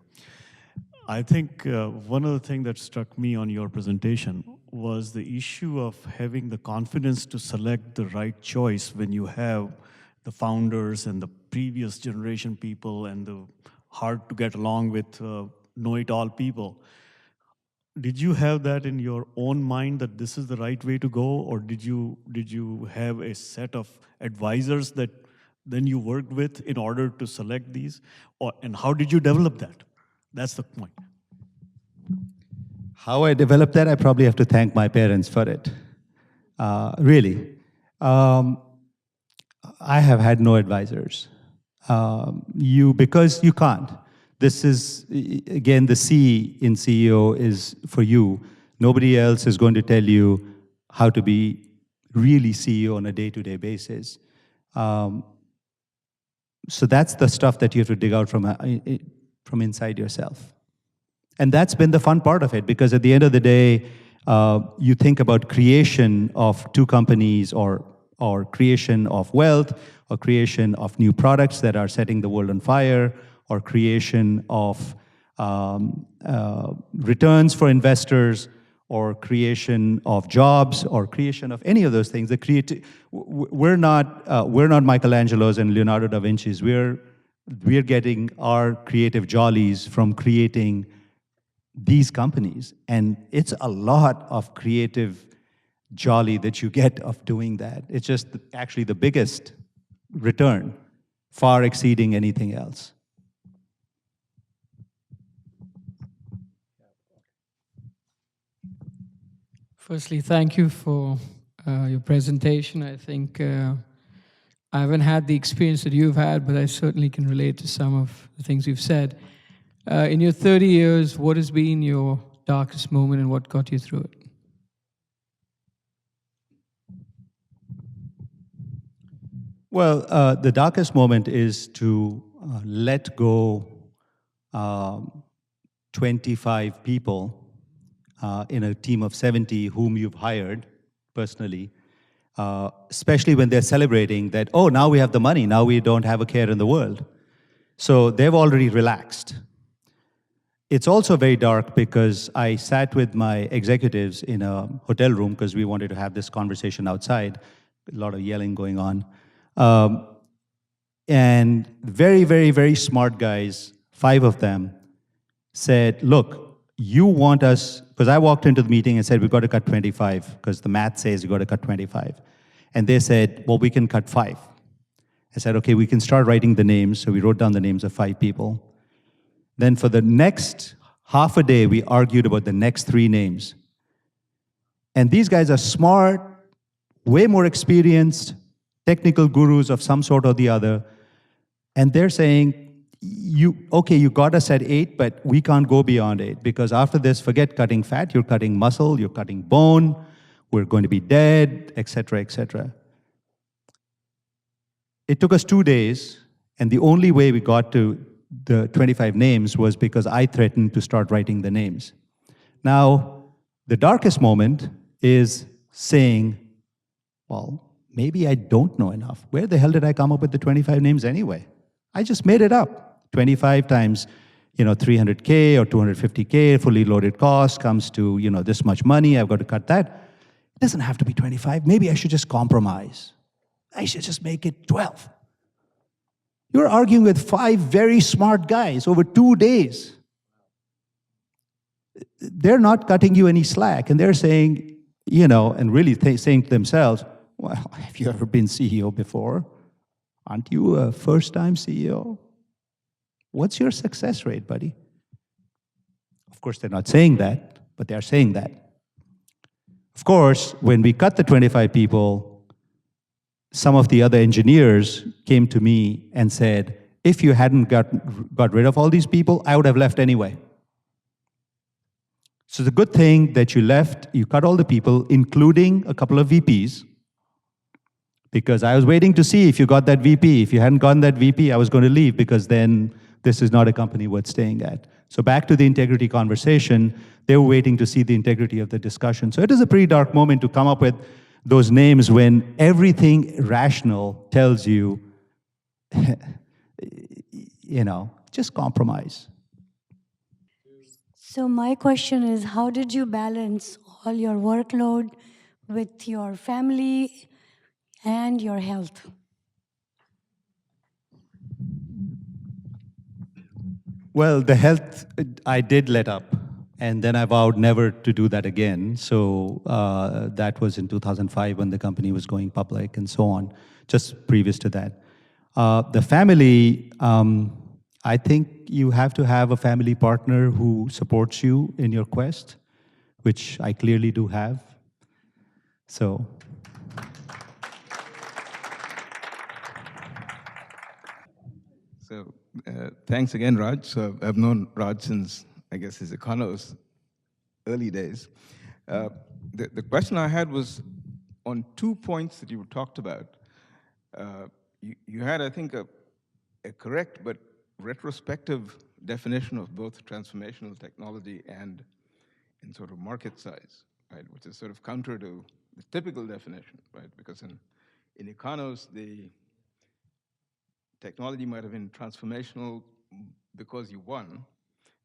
I think one of the things that struck me on your presentation was the issue of having the confidence to select the right choice when you have the founders and the previous generation people and the hard to get along with know-it-all people. Did you have that in your own mind that this is the right way to go, or did you have a set of advisors that then you worked with in order to select these, and how did you develop that? That's the point. How I developed that, I probably have to thank my parents for it. Really. I have had no advisors. Because you can't. This is, again, the C in CEO is for you. Nobody else is going to tell you how to be really CEO on a day-to-day basis. So that's the stuff that you have to dig out from inside yourself. And that's been the fun part of it, because at the end of the day, you think about creation of two companies, or creation of wealth, or creation of new products that are setting the world on fire, or creation of returns for investors, or creation of jobs, or creation of any of those things. We're not Michelangelos and Leonardo da Vinci's. We're getting our creative jollies from creating these companies, and it's a lot of creative jolly that you get of doing that. It's just actually the biggest return, far exceeding anything else. Firstly, thank you for your presentation. I think I haven't had the experience that you've had, but I certainly can relate to some of the things you've said. In your 30 years, what has been your darkest moment and what got you through it? Well, the darkest moment is to let go 25 people in a team of 70 whom you've hired personally, especially when they're celebrating that, oh, now we have the money, now we don't have a care in the world. So they've already relaxed. It's also very dark because I sat with my executives in a hotel room because we wanted to have this conversation outside, a lot of yelling going on. And very, very, very smart guys, 5 of them, said, look, you want us, because I walked into the meeting and said, we've got to cut 25, because the math says you've got to cut 25. And they said, well, we can cut 5. I said, okay, we can start writing the names. So we wrote down the names of 5 people. Then for the next half a day, we argued about the next 3 names. And these guys are smart, way more experienced, technical gurus of some sort or the other. And they're saying, you got us at 8, but we can't go beyond 8 because after this, forget cutting fat, you're cutting muscle, you're cutting bone, we're going to be dead, etc., etc. It took us 2 days, and the only way we got to the 25 names was because I threatened to start writing the names. Now, the darkest moment is saying, well, maybe I don't know enough. Where the hell did I come up with the 25 names anyway? I just made it up. 25 times, 300K or 250K, fully loaded cost comes to, this much money. I've got to cut that. It doesn't have to be 25. Maybe I should just compromise. I should just make it 12. You're arguing with 5 very smart guys over 2 days. They're not cutting you any slack, and they're saying, and really saying to themselves, well, have you ever been CEO before? Aren't you a first-time CEO? What's your success rate, buddy? Of course, they're not saying that, but they're saying that. Of course, when we cut the 25 people, some of the other engineers came to me and said, if you hadn't got rid of all these people, I would have left anyway. So it's a good thing that you left, you cut all the people, including a couple of VPs, because I was waiting to see if you got that VP. If you hadn't gotten that VP, I was going to leave because then this is not a company worth staying at. So back to the integrity conversation, they were waiting to see the integrity of the discussion. So it is a pretty dark moment to come up with those names when everything rational tells you, just compromise. So my question is, how did you balance all your workload with your family and your health? Well, the health, I did let up, and then I vowed never to do that again. So that was in 2005 when the company was going public and so on, just previous to that. The family, I think you have to have a family partner who supports you in your quest, which I clearly do have. So. So thanks again, Raj. So I've known Raj since, I guess, his Econos early days. The question I had was on 2 points that you talked about. You had, I think, a correct but retrospective definition of both transformational technology and in sort of market size, right? Which is sort of counter to the typical definition, right? Because in Econos, the technology might have been transformational because you won,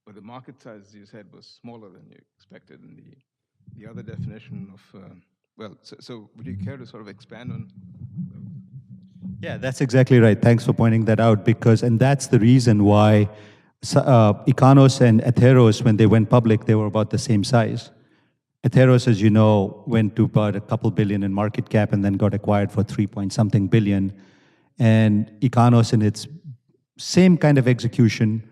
but the market size, as you said, was smaller than you expected. And the other definition of, so would you care to sort of expand on? Yeah, that's exactly right. Thanks for pointing that out, and that's the reason why Econos and Atheros, when they went public, they were about the same size. Atheros, as you know, went to about a couple billion in market cap and then got acquired for 3-point-something billion. And Econos, in its same kind of execution,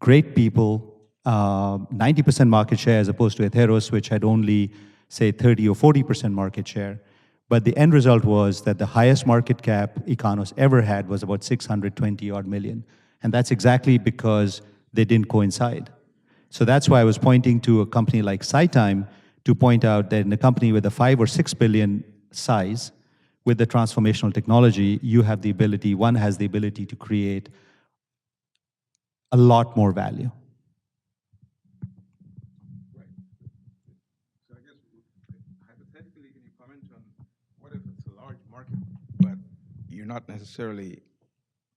great people, 90% market share as opposed to Atheros, which had only, say, 30 or 40% market share. But the end result was that the highest market cap Econos ever had was about 620 odd million. And that's exactly because they didn't coincide. So that's why I was pointing to a company like SiTime to point out that in a company with a 5 or 6 billion size, with the transformational technology, you have the ability, one has the ability to create a lot more value. So I guess, hypothetically, can you comment on what if it's a large market, but you're not necessarily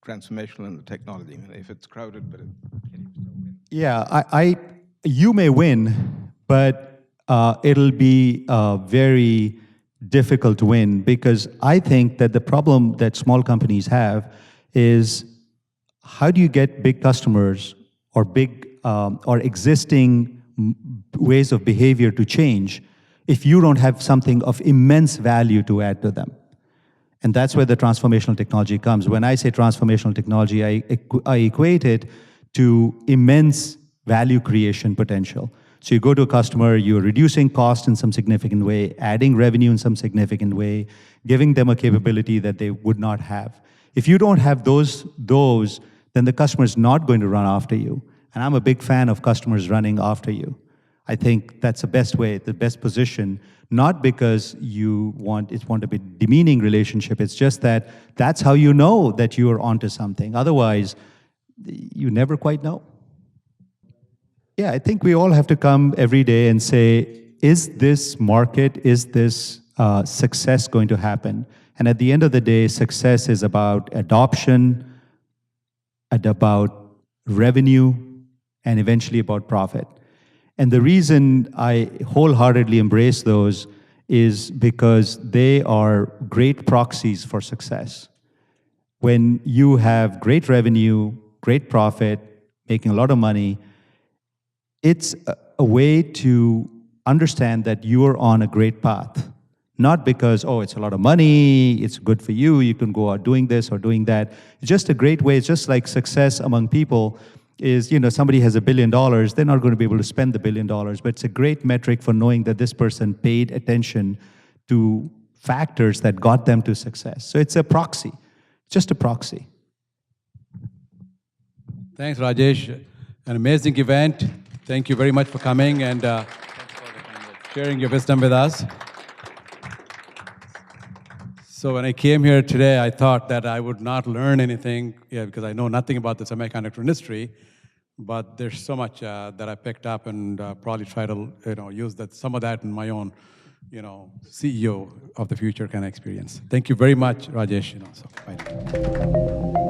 transformational in the technology? I mean, if it's crowded, but can you still win? Yeah, you may win, but it'll be very difficult to win, because I think that the problem that small companies have is, how do you get big customers or big or existing ways of behavior to change if you don't have something of immense value to add to them? And that's where the transformational technology comes. When I say transformational technology, I equate it to immense value creation potential. So you go to a customer, you're reducing cost in some significant way, adding revenue in some significant way, giving them a capability that they would not have. If you don't have those, then the customer is not going to run after you. And I'm a big fan of customers running after you. I think that's the best way, the best position, not because you want to be a demeaning relationship. It's just that that's how you know that you are onto something. Otherwise, you never quite know. Yeah, I think we all have to come every day and say, is this market, is this success going to happen? And at the end of the day, success is about adoption, and about revenue, and eventually about profit. And the reason I wholeheartedly embrace those is because they are great proxies for success. When you have great revenue, great profit, making a lot of money, it's a way to understand that you are on a great path. Not because, oh, it's a lot of money, it's good for you, you can go out doing this or doing that. It's just a great way. It's just like success among people is, somebody has $1 billion, they're not going to be able to spend the $1 billion, but it's a great metric for knowing that this person paid attention to factors that got them to success. So it's a proxy, just a proxy. Thanks, Rajesh. An amazing event. Thank you very much for coming and sharing your wisdom with us. So when I came here today, I thought that I would not learn anything, because I know nothing about the semiconductor industry. But there's so much that I picked up, and probably try to use some of that in my own CEO of the future kind of experience. Thank you very much, Rajesh. Bye.